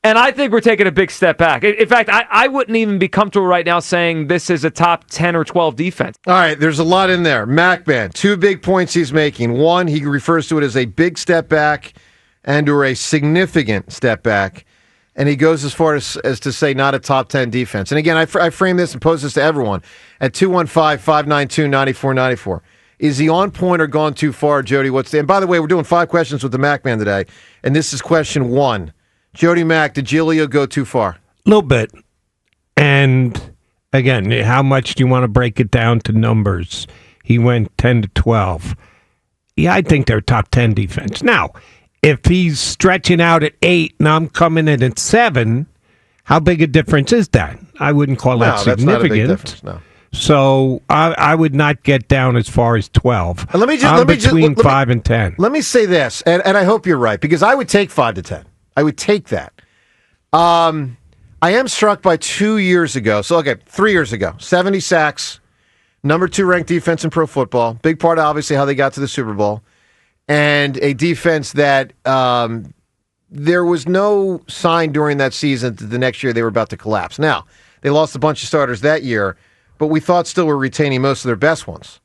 And I think we're taking a big step back. In fact, I wouldn't even be comfortable right now saying this is a top 10 or 12 defense. All right, there's a lot in there. MacBan, 2 big points he's making. One, he refers to it as a big step back and or a significant step back. And he goes as far as to say not a top 10 defense. And again, I frame this and pose this to everyone at 215-592-9494. Is he on point or gone too far, Jody? And by the way, we're doing 5 questions with the MacBan today. And this is question 1. Jody Mack, did Giglio go too far? A little bit. And again, how much do you want to break it down to numbers? He went 10 to 12. Yeah, I think they're top 10 defense. Now, if he's stretching out at 8 and I'm coming in at 7, how big a difference is that? I wouldn't call that significant. That's not a big difference, no. So I would not get down as far as 12. And between 5 and 10. Let me say this, and I hope you're right, because I would take 5 to 10. I would take that. I am struck by 2 years ago. So, 3 years ago. 70 sacks, number 2 ranked defense in pro football. Big part, obviously, how they got to the Super Bowl. And a defense that there was no sign during that season that the next year they were about to collapse. Now, they lost a bunch of starters that year, but we thought still were retaining most of their best ones.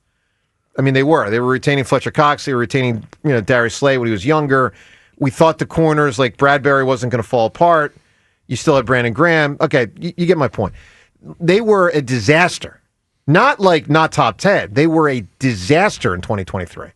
I mean, they were. They were retaining Fletcher Cox. They were retaining Darius Slay when he was younger. We thought the corners like Bradbury wasn't going to fall apart. You still had Brandon Graham. Okay, you get my point. They were a disaster. Not top 10. They were a disaster in 2023.